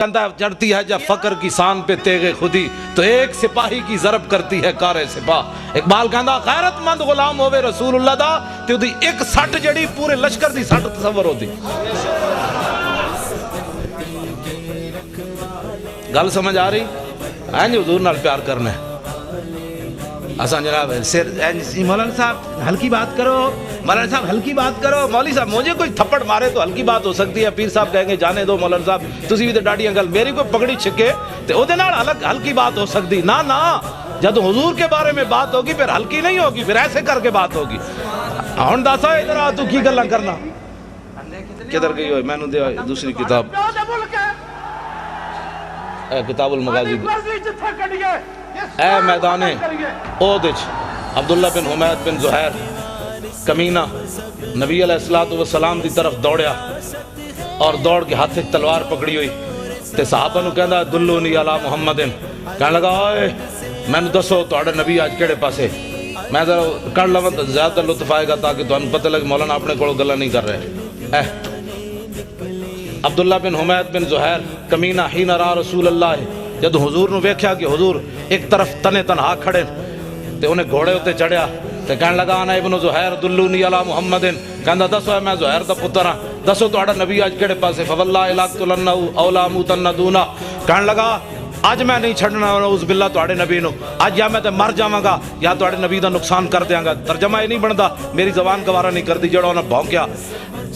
چڑھتی ہے جب فقر کی سان پہ تیغ خودی تو ایک سپاہی کی ضرب کرتی ہے کار سپاہ۔ اقبال کہندا غیرت مند غلام ہوئے رسول اللہ دا تے دی ایک سٹ جڑی پورے لشکر دی سٹ تصور ہوتی۔ گل سمجھ آ رہی؟ اینج حضور نال پیار کرنا ہے۔ اساں جناب مولانا صاحب ہلکی بات کرو، مولانا صاحب ہلکی بات کرو، مولوی صاحب مجھے کوئی تھپڑ مارے تو ہلکی بات ہو سکتی ہے، پیر صاحب کہیں گے جانے دو مولانا صاحب تسی بھی تے ڈاڈیاں گل، میری کوئی پگڑی چھکے تے او دے نال ہلکی بات ہو سکتی، نہ جب حضور کے بارے میں بات ہوگی پھر ہلکی نہیں ہوگی، پھر ایسے کر کے بات ہوگی۔ ہن دسا ادھر آ تو کی گلاں کرنا، کدھر گئی ہوئے مینوں دے دوسری کتاب، اے کتاب المغازی اے میدان احد وچ عبداللہ بن حمید بن زہیر کمینہ نبی علیہ السلام دی طرف دوڑیا اور دوڑ کے ہاتھ تلوار پکڑی ہوئی تے صحابہ نو کہندا دلونی علی محمد، کہنے لگا اوئے مینوں دسو تہاڈے نبی اج کیڑے پاسے، میں ذرا کر لواں تے زیادہ لطف آئے گا تاکہ تانوں پتہ لگے مولانا اپنے کول گلاں نہیں کر رہے۔ عبداللہ بن حمید بن زہیر کمینہ حین را رسول اللہ، جب حضور نو ویکھیا کہ حضور ایک طرف تنے تنہا کھڑے تے انہیں گھوڑے ہوتے چڑھیا تے کہنے لگا انا ابن زہیر دلونی علی محمد، کہندا دسو میں زہیر دا پتر ہاں، دسو تہاڈا نبی اج کیڑے پاسے، فواللہ لاقتلنہ او لا اموتن دونا، کہنے لگا اج میں نہیں چھڑنا نعوذ باللہ تہاڈے نبی نو، اج یا میں تے مر جاواں گا یا تہاڈے نبی دا نقصان کر دیاں گا۔ ترجمہ یہ نہیں بندا، میری زبان گوارا نہیں کردی جڑا انہاں بھونکیا۔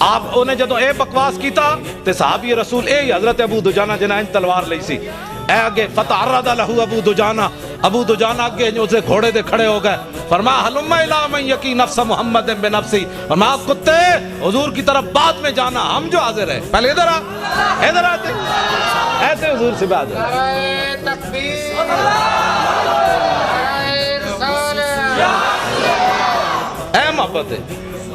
آپ انہیں جدو اے بکواس کیتا تے صحابی رسول اے حضرت ابو دجانہ جنہیں تلوار لئی سی، اے آگے فتعرض لہو ابو دجانہ آگے اسے گھوڑے دے کھڑے ہو گئے، فرمایا حلم الی من یقی نفس محمد بنفسی، فرمایا کتے حضور کی طرف بعد میں جانا، ہم جو حاضر ہیں، پہلے ادھر آتے ایسے حضور سے بات ہے۔ اے محبت ہے،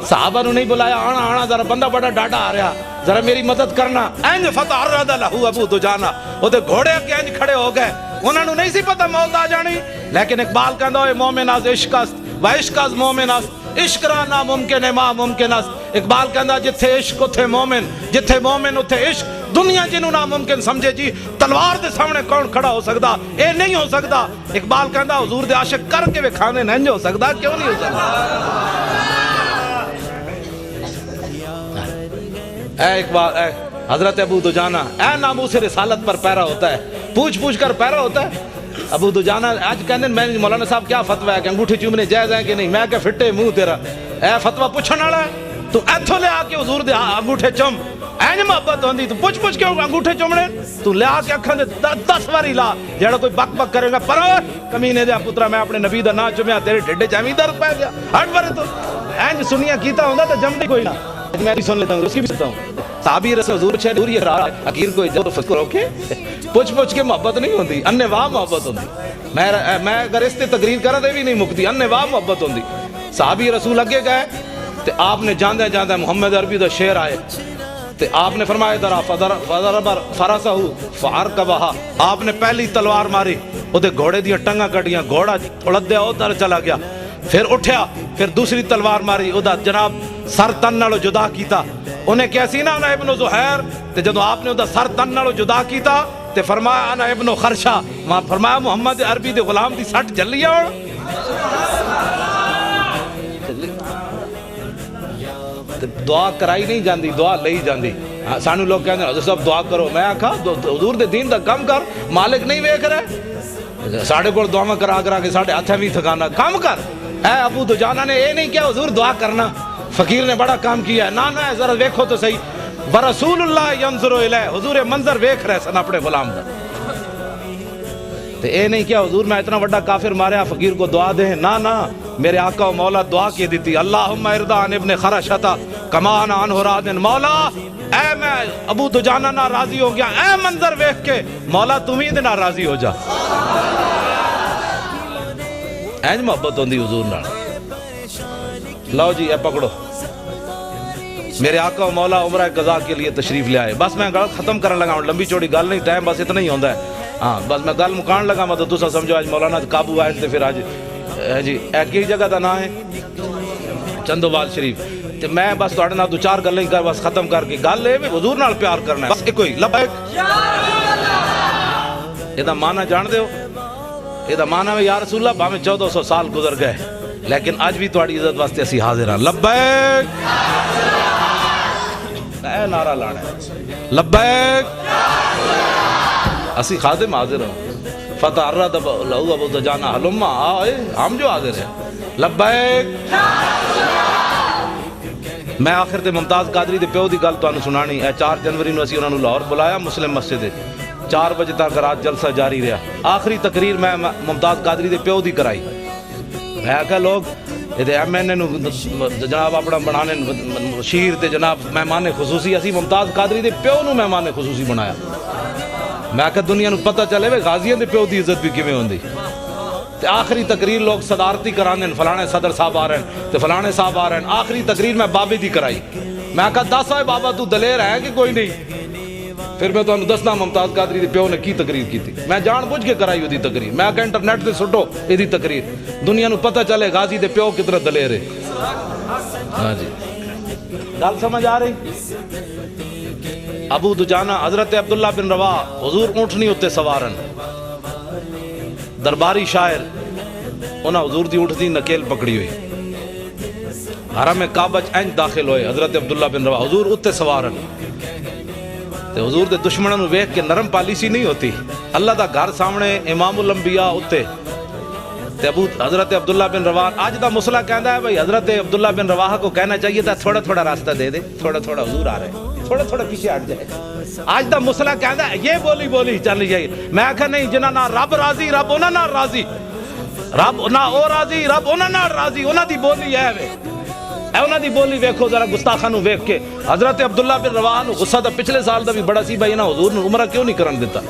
صحابہ نے نہیں بلایا آنا ذرا بندہ بڑا ڈاڈا آ رہا ذرا میری مدد کرنا، اینج فتعرض لہو ابو دجانہ، وہ دے گھوڑے کے اینج کھڑے ہو گئے، انہوں نے نہیں سی پتہ موت آ جانی، لیکن اقبال کہندا ہے مومن از عشق است و عشق از مومن است، عشق را ناممکن ہے ما ممکن است۔ اقبال کہندا جتھے عشق اتھے مومن، جتھے مومن اتھے عشق، دنیا جنوں ناممکن سمجھے جی تلوار دے سامنے کون کھڑا ہو سکدا، اے نہیں ہو سکدا۔ اقبال کہندا حضور دے عاشق کر کے وکھانے نہیں ہو سکدا، کیوں نہیں ہو سکدا؟ اے اقبال اے حضرت ابو دجانہ اے ناموس رسالت پر پیرا ہوتا ہے، پوچھ کر پیرا ہوتا ہے۔ ابو دجانہ آج کہنے میں مولانا صاحب کیا فتوہ ہے کہ انگوٹھی چومنے جائز ہیں کہ نہیں، میں کہ فٹے منہ تیرا، اے فتوہ پوچھن والا ہے تو ایتھوں لے آ کے حضور دے انگوٹھے چوم، اینج محبت ہوندی تو پوچھ کے انگوٹھے چومنے، تو لے آ کے اکھاں دے 10 واری لا، جڑا کوئی بک کرے گا پر کمینے دے پترا میں اپنے نبی دا نام چومیا تیرے ڈھڈے چ ایویں درد پے گیا، ہٹ پرے تو اینج سنیا کیتا ہوندا تے جمدی کوئی نہ، میں بھی سن لیتا ہوں اس کی بھی سنتا ہوں۔ صحابی رسول حضور چھے دوری حقیر کو جو فکر روکے، پوچھ کے محبت نہیں ہوندی، اننے واہ محبت ہوندی۔ میں اگر اس تے تقریر کرا دے بھی نہیں مکتی، اننے واہ محبت ہوندی۔ صحابی رسول اگے گئے تے آپ نے جاندے محمد عربی دا شعر آئے تے آپ نے فرمایا درا فضرب فرسہ فارکبہا، آپ نے پہلی تلوار ماری او دے گھوڑے دیا ٹنگاں کٹیاں، گھوڑا اڑدے ادھر چلا گیا، پھر اٹھیا، پھر دوسری تلوار ماری او دا جناب سر تن نالو جدا کیتا، انہیں کیسی نا انا ابن زہیر، تے جدو آپ نے او دا سر تن نالو جدا کیتا تے فرمایا انا ابن خرشہ، فرمایا محمد عربی دے غلام دی سٹ جلی آؤ۔ دعا کرائی نہیں جاندی، دعا لئی جاندی۔ سانو لوگ کہتے ہیں حضرت صاحب دعا کرو، میں آکھا حضور دے دین دا کم کر، مالک نہیں ویکھ رہے، ساڑھے کو دعا کرا کے ساڑھے ہتھیں بھی تھکانا، کم کر۔ اے ابو دجانہ نے یہ نہیں کیا حضور دعا کرنا، فقیر نے بڑا کام کیا ہے، نہ ذرا ویکھو تو صحیح، ورسول اللہ ینظر الیہ، حضور منظر ویکھ رہے سن اپنے غلام دا، تو اے نہیں کیا حضور میں اتنا بڑا کافر ماریا فقیر کو دعا دیں، نہ میرے آقا و مولا دعا کی دیتی، اللہم ارضا عن ابن خرشتا کما انا عنہ راض، مولا اے میں ابو دجانہ نہ راضی ہو گیا، اے منظر ویکھ کے مولا تم ہی نہ راضی ہو جا۔ اینج محبت ہوندی حضور نال۔ لو جی اے پکڑو، میرے آقا و مولا عمرہ قضا کے لیے تشریف لے آئے، بس میں گل ختم کرنے لگا ہوں، لمبی چوڑی گل نہیں، ٹائم بس اتنا ہی ہوندا ہے، ہاں بس میں گل مکان لگا میں تو تسا سمجھو آج مولانا قابو آئے تھے، پھر آج جی ایک جگہ دا نام ہے چندوبال شریف، تے میں بس تہاڈے نال دو چار گلاں ہی کر بس ختم کر کے، گل اے حضور نال پیار کرنا ہے، بس ایک کوئی لبیک یہ مانا جان دے ہو؟ یہ مانا ہے یا رسول اللہ بھاویں 1400 سال گزر گئے لیکن اج بھی تہاڈی عزت واسطے اسی حاضر ہاں. لبیک اے نعرہ لانا ہے لبیک اسی خادم حاضر ہوں. فتح الرد لہو ابو دجانہ حلما آئے ہم جو حاضر ہیں. لبیک. میں آخر تے ممتاز قادری دے پیو دی گل تانوں سنانی ہے. 4 جنوری نو اسی انہاں نوں لاہور بلایا مسلم مسجد 4 بجے تک رات جلسہ جاری رہا. آخری تقریر میں ممتاز قادری دے پیو دی کرائی. میں کہا لوگ یہ ایم این اے نو جناب اپنا بنانے شیر تے جناب مہمان خصوصی اسی ممتاز قادری دے پیو نو مہمان خصوصی بنایا. میں کہا دنیا نو پتہ چلے وے غازیاں دے پیو دی عزت بھی کیویں ہوندی. تے آخری تقریر لوگ صدارتی کرانے فلانے صدر صاحب آ رہے ہیں تے فلانے صاحب آ رہے ہیں. آخری تقریر میں بابے دی کرائی. میں کہا دس آئے بابا تو دلیر ہے کہ کوئی نہیں. پھر میں تمہیں دسنا ممتاز قادری دے پیو نے کی تقریر کی تھی. میں جان بوجھ کے کرائی دی تقریر. میں کہا انٹرنیٹ تے سٹو یہ تقریر دنیا نو پتہ چلے غازی دے پیو کتنا دلیر ہے. ہاں جی گل سمجھ آ رہی. ابو دجانہ حضرت عبداللہ بن رواح حضور اونٹنی ہوتے سوارن درباری شاعر انہاں حضور دی اونٹنی نکیل پکڑی ہوئی. حرم کعبہ انج داخل ہوئے حضرت عبداللہ بن رواح حضور اتے سوارن. تے حضور دے دشمنوں نو ویکھ کے نرم پالیسی نہیں ہوتی. اللہ دا گھر سامنے امام الانبیاء اتے تے حضرت عبداللہ بن رواح آج دا مسئلہ کہندا ہے بھائی حضرت عبداللہ بن رواح کو کہنا چاہیے تھا تھوڑا تھوڑا راستہ دے دے, تھوڑا تھوڑا حضور آ رہے ہیں, تھوڑا تھوڑا پیچھے ہٹ جائے. آج دا مسئلہ کہندا ہے یہ بولی چل جائے. میں آکھا نہیں جنہاں نہ رب راضی رب انہاں نال راضی, رب نہ او راضی رب انہاں نال راضی. انہاں دی بولی ہے وے اے انہاں دی بولی ویکھو ذرا گستاخاں نو ویکھ کے. حضرت عبداللہ بن رواح نو غصہ تا پچھلے سال دا بھی بڑا سی بھائی انہاں حضور نو عمرہ کیوں نہیں کرن دیتا.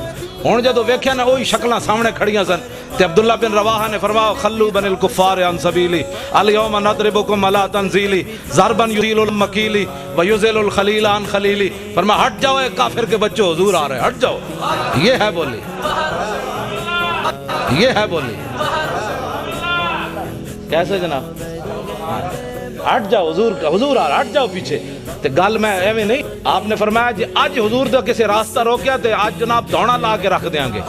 ہن جدوں ویکھیا نا وہی شکلاں سامنے کھڑیاں سن تے عبداللہ بن رواح نے فرمایا خلو بن الکفار عن سبیلی الیوم نضربکم علی تنزیلی ضربا یزیل المکیلی ویزل الخلیل عن خلیلی. فرمایا ہٹ جاؤ اے کافر کے بچوں حضور آ رہے ہیں, ہٹ جاؤ. یہ ہے بولی, یہ ہے بولی. کیسے جناب ہٹ جاؤ حضور آ رہا, ہٹ جاؤ پیچھے. تے گل میں ایویں نہیں. آپ نے فرمایا جی اج حضور دا کسی راستہ روکیا تے اج جناب دوڑا لا کے رکھ دیاں گے.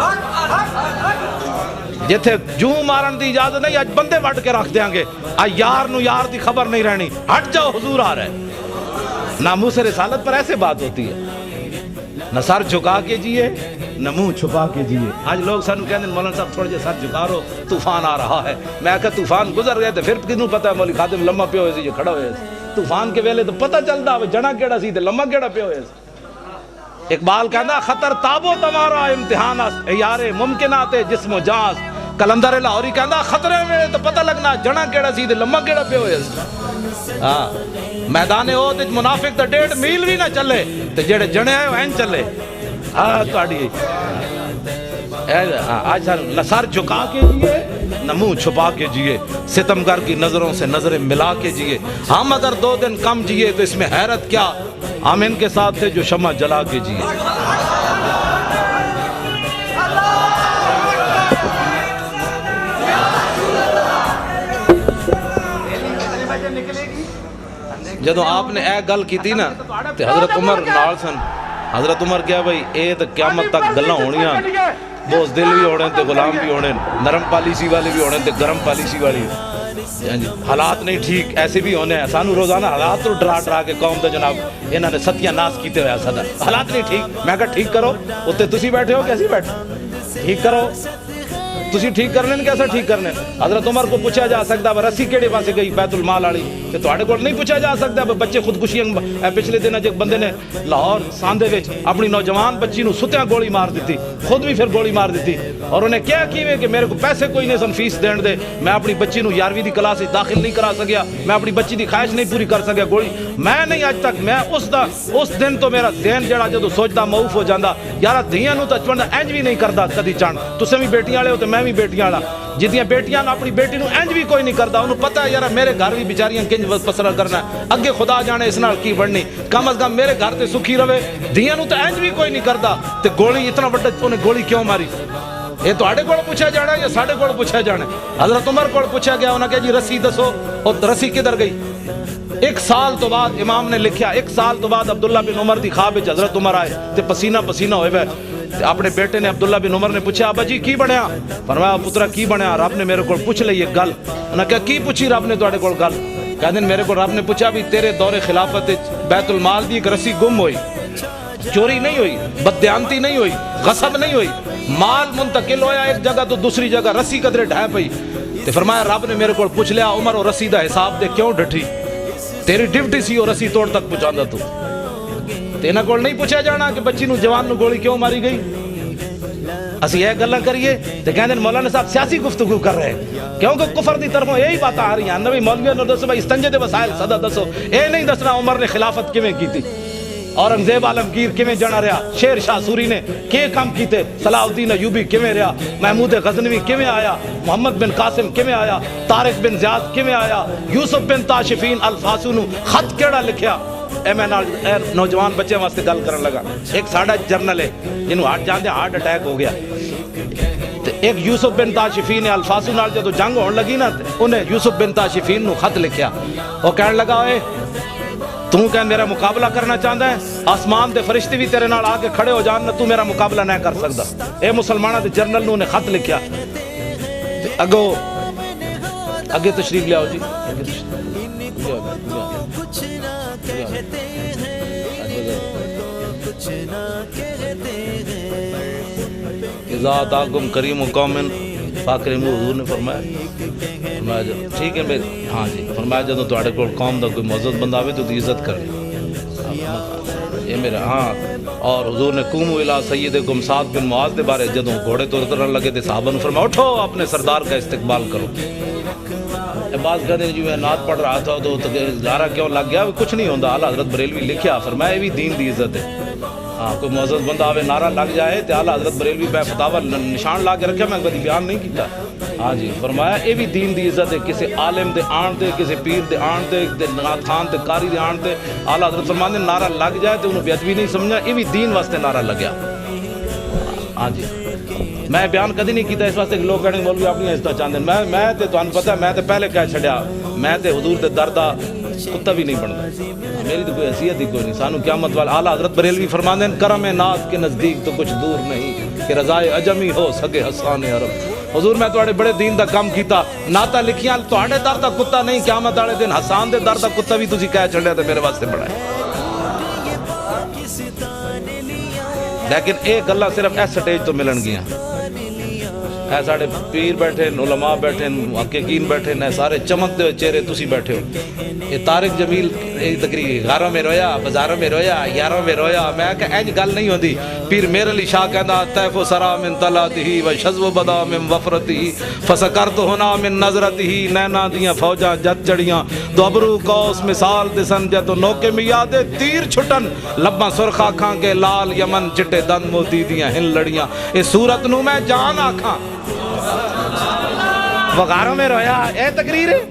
جتھے جوں مارن دی اجازت نہیں اج بندے وٹ کے رکھ دیاں گے. یار نو یار دی خبر نہیں رہنی, ہٹ جاؤ حضور آ رہا ہے. ناموس رسالت پر ایسے بات ہوتی ہے, نہ سر جھکا کے جیے نہ منہ چھپا کے جیے. آج لوگ سن کہتے ہیں مولانا صاحب تھوڑے جے سر جھکا رہو طوفان آ رہا ہے. میں کہا طوفان گزر گئے تو پھر کنوں پتہ ہے مولوی خادم لمحہ پہ ہوئے سی جو کھڑا ہوئے سی. طوفان کے ویلے تو پتہ چلتا ہے جنا کیڑا سی تے لمحہ کیڑا پہ ہوئے سی. اقبال کہندا خطر تابو تمہارا امتحان یار ممکنات جسم و جاز. کلندر لاہوری کہندا خطرے میں تو پتہ لگنا جنا کیڑا سی تے لمحہ کیڑا پہ ہوئے سی. ہاں میدان عہد وچ منافق تے 1.5 میل بھی نہ چلے تے جڑے جنے آئے این چلے. ہاں تہاڈی آج نہ سر جھکا کے جیے نہ منہ چھپا کے جیے, ستمگر کی نظروں سے نظریں ملا کے جیے. ہم اگر 2 دن کم جیے تو اس میں حیرت کیا, ہم ان کے ساتھ تھے جو شمع جلا کے جیے. جدو آپ نے اے گل کی تھی نا تے حضرت عمر نال سن. حضرت عمر کیا بھائی اے تو قیامت تک گلاں ہونیاں, بوز دل بھی ہونے تے غلام بھی ہونے, نرم پالیسی والے بھی ہونے تے گرم پالیسی والی. حالات نہیں ٹھیک ایسے بھی ہونے ہیں. سانو روزانہ حالات تو ڈرا کے قوم دے جناب انہاں نے ستیہ ناس کیتے ہویا صدا. حالات نہیں ٹھیک. میں کہا ٹھیک کرو. اتنے تسی بیٹھے ہو کیسی بیٹھے ٹھیک کرو. تسی ٹھیک کرنے کیسا ٹھیک کرنے. حضرت عمر کو پوچھا جا سکتا ہے رسی کیڑے پاسے گئی بیت المال والی, تے تواڈے کول نہیں پوچھا جا سکتا. بچے خودکشیاں پچھلے دن ایک بندے نے لاہور ساندے وچ اپنی نوجوان بچی نو ستیاں گولی مار دیتی, خود بھی پھر گولی مار دیتی. اور انہیں کیا کیویں کہ میرے کو پیسے کوئی نہیں سن فیس دین دے, میں اپنی بچی نو 11ویں دی کلاس وچ داخل نہیں کرا سکیا, میں اپنی بچی دی خواہش نہیں پوری کر سکیا. گولی میں نہیں اج تک میں اس دن تو میرا ذہن جڑا جدوں سوچدا معوف ہو جاندا یار دھیاں نو تچ پڑھنا انج بھی نہیں کردا کدی چان. تسیں بھی بیٹیاں والے ہو تے میں بھی بیٹیاں والا. جدیاں بیٹیاں اپنی بیٹی نو انج بھی کوئی نہیں کردا. انہوں پتہ ہے یار میرے گھر بھی بیچاریاں کنج پسرا کرنا ہے, اگے خدا جانے اس نال کی بننی. کم از کم میرے گھر تے سکھی رہے. دھیاں نو تے انج بھی کوئی نہیں کردا تے گولی اتنا بڑا انہیں گولی کیوں ماری. یہ تواڈے کول پوچھا جانا یا ساڈے کول پوچھا جانا. حضرت عمر کول پوچھا گیا, انہاں کہا جی رسی دسو, اور رسی کدھر گئی. 1 سال تو بعد امام نے لکھیا 1 سال تو بعد عبداللہ بن عمر دی خواب وچ حضرت عمر آئے تے پسینہ پسینہ ہوئے ہوئے. اپنے بیٹے نے عبداللہ بن عمر نے پوچھا ابا جی کی بنیا؟ فرمایا پترا کی بنیا رب نے میرے کو پوچھ لئی ایک گل. انہاں کہا کی پوچھی رب نے تواڈے کول گل؟ کہندے میرے کو رب نے پوچھا بھی تیرے دور خلافت بیت المال دی ایک رسی گم ہوئی, چوری نہیں ہوئی, بددیانتی نہیں ہوئی, غصب نہیں ہوئی, مال منتقل ہویا ایک جگہ تو دوسری جگہ, رسی قدرے ڈھائے پئی. تے فرمایا رب نے میرے کو پوچھ لیا عمر وہ رسی دا حساب دے کیوں ڈٹھی؟ تیری ڈیوٹی سی وہ رسی توڑ تک پہنچاندا تو. تے انہاں کول نہیں پوچھا جانا کہ بچی نو جوان نو گولی کیوں ماری گئی. اسی یہ گلاں کریے تے کہندے مولانا صاحب سیاسی گفتگو کر رہے ہیں کیونکہ کفر دی طرفوں یہی باتاں آ رہی ہیں. نبی مولویوں نے دسو بھائی استنجے دے وسائل صدا دسو, اے نہیں دسنا عمر نے خلافت کیویں کیتی, اورنگزیب عالمگیر کیویں جنا رہا, شیر شاہ سوری نے کے کام کیتے, صلاح الدین ایوبی کیویں رہا, محمود غزنوی کیویں آیا, محمد بن قاسم کیویں آیا, طارق بن زیاد کیویں آیا, یوسف بن تاشفین الفاسو نو خط کیڑا لکھیا. اے میں نوجوان بچے واسطے گل کرن لگا. ایک ساڈا جرنل ہے جنوں ہارٹ جاندے ہارٹ اٹیک ہو گیا, ایک یوسف بن تاشفین الفاسو نال جدو جنگ ہون لگی نا انہیں یوسف بن تاشفین نو خط لکھیا. وہ کہنے لگا اے تو کہ میرا مقابلہ کرنا چاہتا ہے, آسمان دے فرشتے بھی تیرے نال آگے کھڑے ہو جان تو میرا مقابلہ نہیں کر سکتا. اے مسلمانہ دے جرنل نو نے خط لکھیا. اگو اگے تشریف لے آؤ جی, ذات آگم کریم و قومن فاکریم حضور نے فرمایا ٹھیک ہے ہاں جی, فرمایا جدوں تواڈے کول قوم دا کوئی معزز بندہ آوے تو عزت کرنی یہ میرا ہاں. اور حضور نے قوموا الی سیدکم سعد بن معاذ دے بارے جدوں گھوڑے تو اترن لگے تے صحابہ نے فرمایا اٹھو اپنے سردار کا استقبال کرو. بعض کہتے ہیں جو میں نعت پڑھ رہا تھا تو لارا کیوں لگ گیا, کچھ نہیں ہوتا. اعلیٰ حضرت بریلوی لکھیا فرمایا یہ بھی دین دی عزت ہے. ہاں کوئی معزز بندہ آوے نعرہ لگ جائے تو اعلیٰ حضرت بریلوی بے فتاوی نشان لا کے رکھے, میں کبھی بیان نہیں کیتا. ہاں جی فرمایا یہ بھی دین دی عزت ہے. کسی عالم دے آن تے, کسی پیر دے آن تے, نعت خان تے قاری دے آن تے اعلیٰ حضرت فرماندے نعرہ لگ جائے تو انہوں بیعت بھی نہیں سمجھا, یہ بھی دین واسطے نعرہ لگیا. ہاں جی میں بیان کدی نہیں کیتا اس واسطے کہ لوگ کہنے مولوی اپنی عزت چاہتے ہیں. میں تے تانوں پتہ میں تے پہلے کہہ چھڈیا میں تے حضور دے در دا کتا بھی نہیں بنتا, میری تو کوئی حیثیت ہی کوئی نہیں. سانو قیامت والے اعلیٰ حضرت بریلوی فرماندے ہیں کرم ناز کے نزدیک تو کچھ دور نہیں کہ رضائے عجمی ہو سکے حسان عرب. حضور میں تواڈے بڑے دین دا کام کیتا, ناتا لکھیاں تواڈے در دا کتا نہیں, قیامت والے دن حسان دے در دا کتا بھی تسی کہہ چھڈیا تے میرے واسطے بڑا ہے. لیکن اے گلاں صرف اس سٹیج تو ملن گیاں. اے ساڑے پیر بیٹھے, علماء بیٹھے, محققین بیٹھے, نے سارے چمکتے ہوئے چہرے تسی بیٹھے ہو. یہ طارق جمیل تقریر غاروں میں رویا, بازاروں میں رویا, یاروں میں رویا. میں کہ اینج گل نہیں ہوندی. پیر میر علی شاہ کہندا طیف و سرا من طلاته و شذو بدا من وفرته فسکرت ہنا من نظرته. نینا دیاں فوجاں جت چڑیاں دو ابرو قوس مثال دسن جت نوکے میاد تیر چھٹن لباں سرخ آکھاں کے لال یمن چٹے دند موتی دیاں ہن لڑیاں. اس صورت نو میں جان آکھاں وغاروں میں رویا. اے تقریر ہے.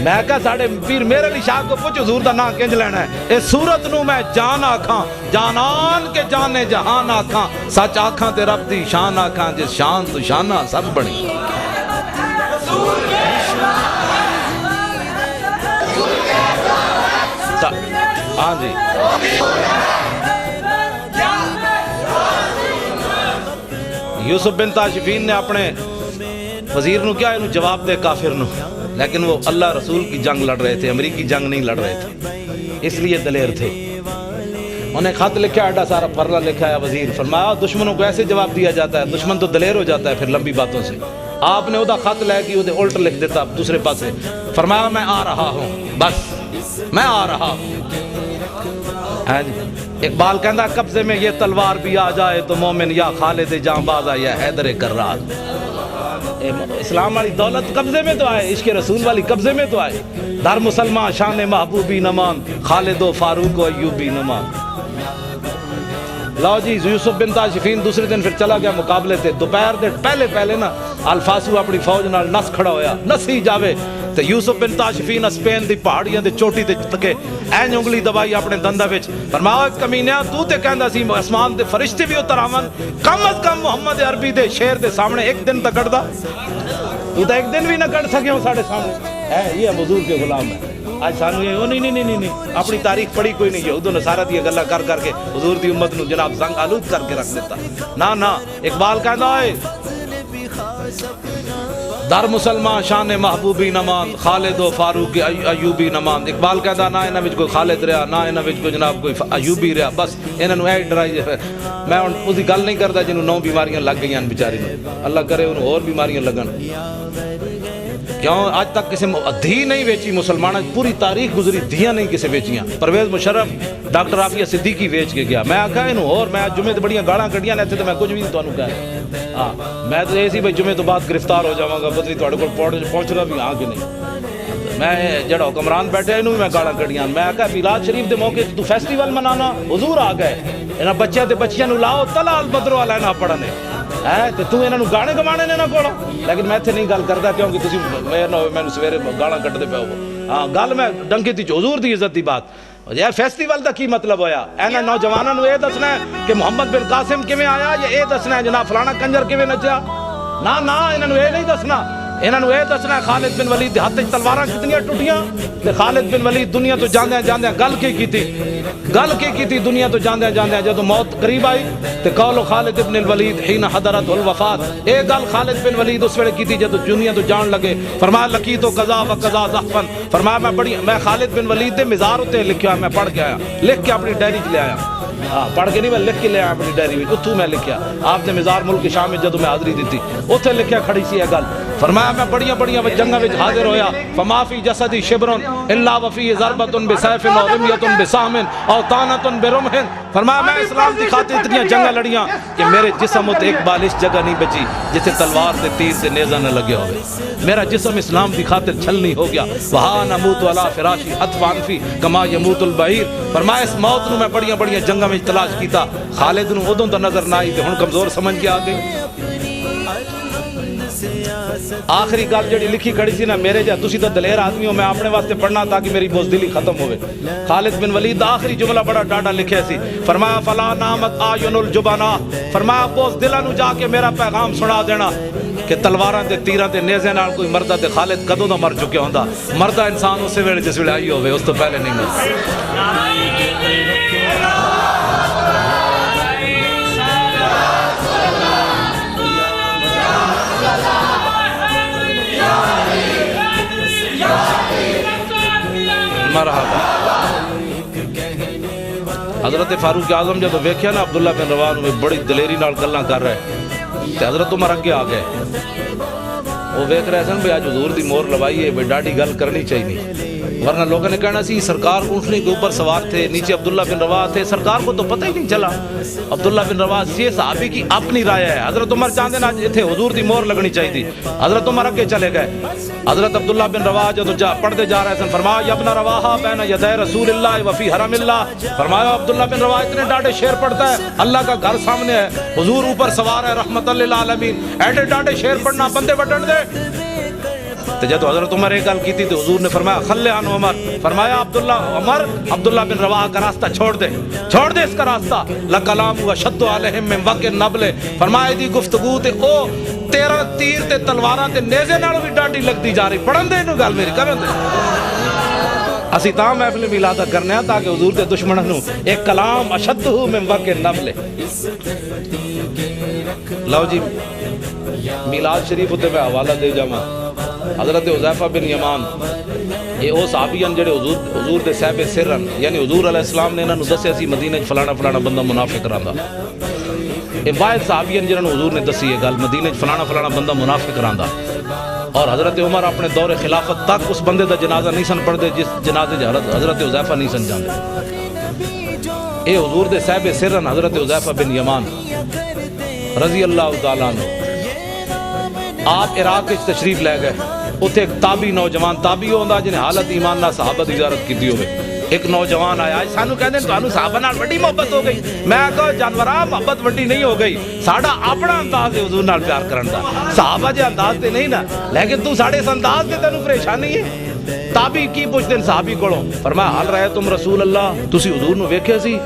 میں کہا ساڑھے پیر میرے علی شاہ کو پوچھ حضور دا نا کنج لینا ہے. اے صورت نو میں جان آکھاں جانان کے جانے جہان آکھاں, سچ آکھاں تے رب دی شان آکھاں جس شان تو شانہ سب بڑی. ہاں جی یوسف بن تاشفین نے اپنے وزیر نو کیا انہوں جواب دے کافر نو, لیکن وہ اللہ رسول کی جنگ لڑ رہے تھے, امریکی جنگ نہیں لڑ رہے تھے, اس لیے دلیر تھے. انہیں خط لکھا ایڈا سارا پرلا لکھا ہے وزیر. فرمایا دشمنوں کو ایسے جواب دیا جاتا ہے, دشمن تو دلیر ہو جاتا ہے پھر لمبی باتوں سے. آپ نے ادا خط لے کے ادھے الٹ لکھ دیتا دوسرے پاسے. فرمایا میں آ رہا ہوں, بس میں آ رہا ہوں. اقبال کہندا قبضے میں یہ تلوار بھی آ جائے تو مومن یا خالد جاں باز یا حیدر کرار. اسلام والی دولت قبضے میں تو آئے, عشق رسول والی قبضے میں تو آئے. در مسلمان شان محبوبی نمان, خالد و فاروق و ایوبی نمان. لو جی یوسف بن تاشفین دوسرے دن پھر چلا گیا مقابلے تے. دوپہر دے پہلے نا الفاسو اپنی فوج نال نس کھڑا ہویا, نسی جاوے تے یوسف بن تاشفین اسپین دی پہاڑیاں دے چوٹی تے تکے این انگلی دبائی اپنے دندہ وچ. فرمایا کمینیا تو تے کہندا سی آسمان دے فرشتے بھی اتر آون, کم از کم محمد عربی دے شیر دے سامنے ایک دن تک کڑدا, تو تے ایک دن بھی نہ کڑ سکے ہو ساڑھے سامنے. یہ حضور کے غلام ہے. اج سانو یہ نہیں اپنی تاریخ پڑھی کوئی نہیں یہود و نصارہ دی گلاں کر کے حضور دی امت نو جناب زنگ آلود کر کے رکھ دیتا نا اقبال کہندا ہے در مسلمان شان محبوبی نمان خالد و فاروق ایوبی نمان اقبال کہندا نہ انہاں وچ کوئی خالد رہا نہ انہاں وچ کوئی جناب کوئی ایوبی رہا بس انہاں نو اے ڈرائی میں ہن اس دی گل نہیں کردا جنوں 9 بیماریاں لگ گئیاں بیچاری نو اللہ کرے انہوں اور بیماریاں لگن کیوں آج تک کسی دھی نہیں بیچی مسلمانہ پوری تاریخ گزری دھیاں نہیں کسی بیچیاں پرویز مشرف ڈاکٹر عافیہ صدیقی بیچ کے گیا میں آکھا انہوں اور میں جمعے تو بڑیاں گاڑاں کٹیاں نے تو میں کچھ بھی نہیں تو انہوں کہا میں تو ایسی بھائی جمعے تو بعد گرفتار ہو جاؤں گا بدری تو اڑکل پہنچ رہا بھی ہاں کہ نہیں میں جڑا حکمران بیٹھے انہوں بھی میں گاڑاں کٹیاں میں آکھا میلاد شریف دے موقع تو فیسٹیول منانا حضور آ گئے انہاں بچیاں تے بچیاں نو لاؤ تلال بدرو والا نہ پڑھنے ہے تو انہوں گانے گوانے نے نہ کولو لیکن میں اتنے نہیں گل کرتا کیونکہ تسی میں نہ میں سویرے گانا کٹ دے پے ہو ہاں گل میں ڈنکی تی حضور دی عزت دی بات یار فیسٹیول دا کی مطلب ہویا اینا نوجواناں نو اے دسنا ہے کہ محمد بن قاسم کیویں آیا یا اے دسنا ہے جناب فلانا کنجر کیویں نچیا نہ انہاں نو اے نہیں دسنا انہاں نو اے دسنا ہے خالد بن ولید دے ہاتھ وچ تلواراں کتنیاں ٹوٹیاں تے خالد بن ولید دنیا تو جاندیاں گل کی کیتی دنیا تو جاندیاں جدوں موت قریب آئی تے قول خالد بن الولید حين حضرت الوفات اے گل خالد بن ولید اس ویلے کیتی جدوں دنیا تو جان لگے فرمایا لقیت قضا و قضا زحفن فرمایا میں خالد بن ولید دے مزار تے لکھیا میں پڑھ کے آیا لکھ کے اپنی ڈائری وچ لے آیا پڑھ کے نہیں میں لکھ کے لے آیا اپنی ڈائری وچ اتھوں میں لکھیا آپ نے مزار ملک شام میں جدوں میں حاضری دتی اوتھے لکھیا کھڑی سی یہ گل فرمایا میں بڑیاں جنگاں وچ حاضر ہویا فما فی جسدی شبر الا وفی ضربۃ بسیف و رمیۃ بسام او طعنۃ برمح فرمایا میں اسلام دی خاطر اتنی جنگاں لڑیاں کہ میرے جسم تے ایک بالش جگہ نہیں بچی جتھے تلوار تے تیر تے نیزہ نہ لگے ہوئے میرا جسم اسلام دی خاطر چھلنی ہو گیا وہاں نموت علی فراشی حتفان فی کما یموت البعیر فرمایا اس موت نو میں بڑیاں جنگاں وچ تلاش کیتا خالد نو ادوں تو نظر نہ آئی تے ہن کمزور سمجھ کے آ گئی آخری گل جڑی لکھی کھڑی سی نا میرے جا تسی تو دلیر آدمی ہو میں اپنے واسطے پڑھنا تاکہ میری بزدلی ختم ہوئے خالد بن ولید آخری جملہ بڑا ڈاڈا لکھے سی فرمایا فلا نامت آیون الجبانا فرمایا بزدلہ نو جا کے میرا پیغام سنا دینا کہ تلواراں تے تیراں تے نیزے نال کوئی مردہ تے خالد کدوں دا مر چکے ہوندا مردہ انسان اسے ویلے جس ویلے آئی ہوئے اس تو پہلے نہیں مرد مرحبا حضرت فاروق اعظم جب ویکھیا نا عبداللہ بن رواحہ نو بڑی دلیری نال گلاں کر رہے تے حضرت عمر اگے آ گئے وہ ویکھ رہے سن بھئی اج حضور دی مور لوائی ہے بھئی ڈاڈی گل کرنی چاہیے ورنہ لوگوں نے کہنا سی سرکار اونٹنی کے اوپر سوار تھے نیچے عبداللہ بن رواحہ تھے سرکار کو تو پتہ ہی نہیں چلا عبداللہ بن رواحہ یہ صحابی کی اپنی رائے ہے حضرت عمر چاہتے نا تھے حضور دی مور لگنی چاہیے تھی حضرت عمر اگے چلے گئے حضرت عبداللہ بن رواحہ جو پڑھتے جا رہے ہیں فرمایا یا ابن رواحہ بین یدی رسول اللہ وفی حرم اللہ فرمایا عبداللہ بن رواحہ اتنے ڈاٹے شیر پڑھتا ہے اللہ کا گھر سامنے ہے حضور اوپر سوار ہے رحمت للعالمین ایڈے ڈاٹے شیر پڑھنا بندے بٹن دے تو جب حضرت عمر ایک گل کی تھی تو حضور نے فرمایا خلے عن عمر فرمایا عبداللہ بن رواحہ کا راستہ چھوڑ دے اس کا راستہ لکلام و شد علیہم من وقع النبل فرمایا دی گفتگو تے او تیرا تیر تے تلواراں تے نیزے نال بھی ڈاڈی لگتی جا رہی پڑھن دے انہوں گل میری کرن دے اسی تاں محفل میلادہ کرنے ہیں تاکہ حضور دے دشمنوں نو ایک کلام اشد من وقع النبل لو جی میلاد شریف تے میں حوالہ دے جاواں حضرت حذیفہ بن یمان یہ او صحابیان جڑے حضور دے صاحب سرن یعنی حضور علیہ السلام نے انہاں نو دسیا سی مدینہ وچ فلانا بندہ منافق رہندا یہ واحد صحابیان جنہاں نو حضور نے دسی یہ گل مدینہ وچ فلانا بندہ منافق رہندا اور حضرت عمر اپنے دور خلافت تک اس بندے دا جنازہ نہیں سن پڑھدے جس جنازے حضرت حذیفہ نہیں سن جاندے اے حضور دے صاحب سرن حضرت حذیفہ بن یمان رضی اللہ تعالیٰ عنہ آپ عراق وچ تشریف لے گئے اتنے ایک تابی نوجوان تابی ہوندا جنہیں حالت ایمان نہ صحابہ دی زیارت کیتی ہوئے ایک نوجوان آیا سانو کہندے تانوں صحابہ نال بڑی محبت ہو گئی میں کہا جانوراں محبت بڑی نہیں ہو گئی ساڈا اپنا انداز ہے حضور نال پیار کرن دا صحابہ جے انداز تے نہیں نا لیکن تو ساڈے اس انداز تے تینوں پریشانی ہے تابی کی پوچھدے صحابی کولوں فرمایا حل رہے تم رسول اللہ تسی حضور نو ویکھیا سی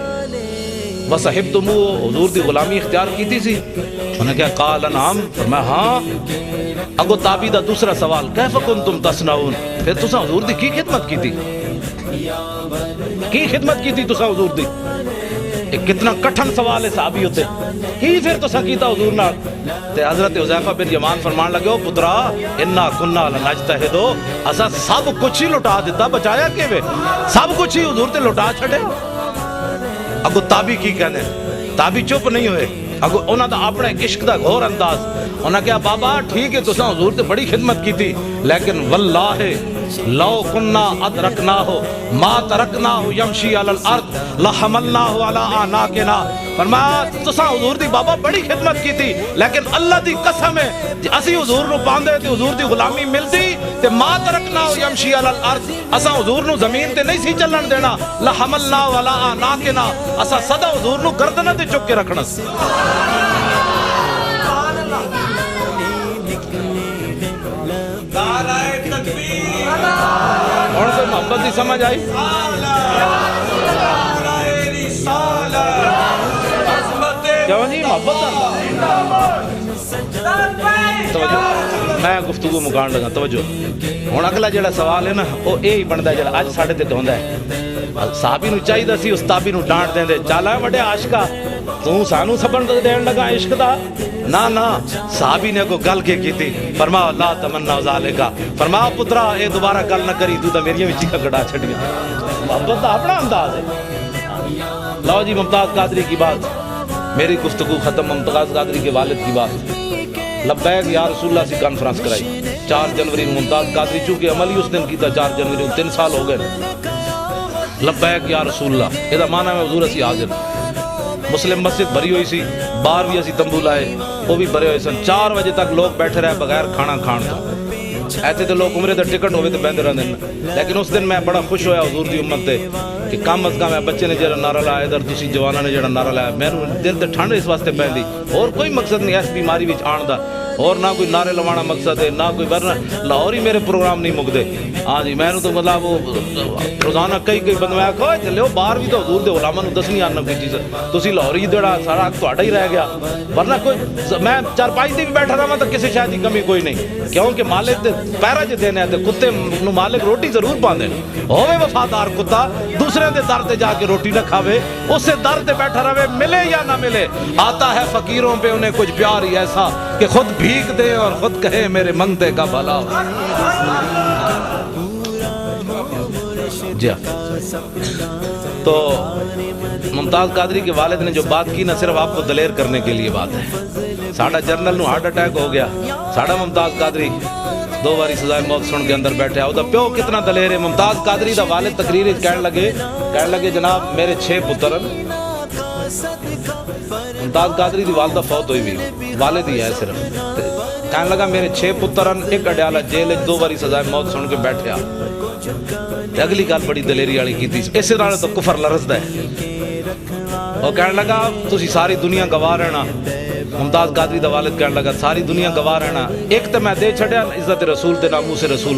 وصحبتمو حضور دی غلامی اختیار کیتی سی انہوں نے کہا قال نعم فرمایا ہاں اگو تابی دا دوسرا سوال کیف کنتم تصنعون پھر تساں حضور دی کی خدمت کی تھی کی خدمت کی تھی تسا حضور دی؟ ایک کتنا کٹھن سوال ہے صحابی ہوتے کی پھر تسا کیتا حضور نال؟ تے حضرت حذیفہ بن یمان فرمان لگے، او پترا انا کنا لنجتہدو، اسا سب کچھ ہی لٹا دیتا، بچایا کیویں؟ سب کچھ ہی حضور تے لٹا چھڑے۔ اگو تابی کی کہنے، تابی چپ نہیں ہوئے، اگو انہاں دا اپنے عشق دا گھور انداز، انہاں کہا بابا ٹھیک ہے تساں حضور تے بڑی خدمت کی تھی، لیکن واللہ لو کننا ادرکناہ ما ترکناہ یمشی علی الارض لحملناہ علی اعناقنا۔ فرمایا تساں حضور دی بابا بڑی خدمت کی تھی، لیکن اللہ دی قسم ہے جی اسی حضور نو پاندے تے حضور دی غلامی ملدی تے ما ترکناہ یمشی علی الارض، اساں حضور نو زمین تے نہیں سی چلن دینا، لحملناہ علی اعناقنا، اساں سدا حضور نو گردن تے چک کے رکھنا۔ اور کوئی محبت نہیں سمجھ آئی؟ کیوں نہیں محبت توجہ، میں گفتگو مکان لگا، توجہ۔ ہوں اگلا جڑا سوال ہے نا وہ یہی بنتا ہے جڑا اج ساڈے تے ہوندا ہے، صحابی نو چاہیے سی اس تابی نو ڈانٹ دیندے، چل اے وڈے عاشقا تو سانو سبن دین لگا عشق دا؟ نہ صحابی نے کو گل کے کی تھی، فرمایا لا تمنا ذالک، فرمایا پترا اے دوبارہ گل نہ کری، تو تے میری وچ چیخ کڈا چھڈیا۔ محبت دا اپنا انداز ہے۔ لو جی ممتاز قادری کی بات، میری گفتگو ختم، ممتاز قادری کے والد کی بات۔ لبیک یا رسول اللہ سی کانفرنس کرائی 4 جنوری ممتاز قادری، چونکہ عملی اس دن کیتا 4 جنوری، 3 سال ہو گئے۔ لبیک یا رسول اللہ یہ معنی ہے حضور اسی حاضر۔ مسلم مسجد بھری ہوئی سی، باہر بھی اسی تمبو لائے، وہ بھی بھرے ہوئے سن، 4 بجے تک لوگ بیٹھے رہے بغیر کھانا کھان تو۔ ایسے تو لوگ عمرے تے ٹکٹ ہوئے تو بہتے رہتے ہیں، لیکن اس دن میں بڑا خوش ہویا حضور دی امت تے کہ کم از کم بچے نے جڑا نعرہ لایا، ادھر تسی جواناں نے جڑا نعرہ لایا، میرے دل تے ٹھنڈ اس واسطے پیندی، اور کوئی مقصد نہیں اس بیماری وچ آن دا، اور نہ کوئی نعرے لوانا مقصد ہے، نہ کوئی ورنہ لاہور ہی میرے پروگرام نہیں مکدے۔ ہاں جی میں تو مطلب وہ روزانہ کئی بندے کھو چلے باہر بھی تو حضور دے علماء نو دسنی آنا کوئی چیز، تسی لاہور ہی جڑا سارا تہاڈا ہی رہ گیا، ورنہ کوئی میں 4-5 دن بیٹھا رہا تو کسی شاید کی کمی کوئی نہیں، کیونکہ مالک دے پیرا چ دینے تے کتے نو مالک روٹی ضرور پاندے، ہوے وفادار کتا دوسرے دے در تے جا کے روٹی نہ کھاوے، اس سے در تے بیٹھا رہے ملے یا نہ ملے، آتا ہے فقیروں پہ انہیں کچھ پیار ہی ایسا کہ خود بھیک دے اور خود کہے میرے منگتے کا بھلا۔ جی تو ممتاز قادری کے والد نے جو بات کی نہ صرف آپ کو دلیر کرنے کے لیے بات ہے، ساڑھا جنرل نو ہارٹ اٹیک ہو گیا، ساڑھا ممتاز قادری 2 باری سزائے موت سن کے اندر بیٹھے، او دا پیو کتنا دلیر ہے۔ ممتاز قادری دا والد تقریر کہنے لگے جناب میرے 6 پتر، ممتاز قادری دی والدہ فوت ہوئی بھی، والد ہی ہے صرف، کہنے لگا میرے 6 پتر، ایک اڈیالہ جیل 2 باری سزائے موت سن کے بیٹھے۔ اگلی گل بڑی دلیری والی کی تھی، اس طرح تو کفر لرزدا ہے۔ اور کہنے لگا تسی ساری دنیا گواہ رہنا، ممتاز قادری دا والد کہنے لگا ساری دنیا گواہ رہنا، ایک تو میں دے چھڑیا عزت رسول تے ناموس رسول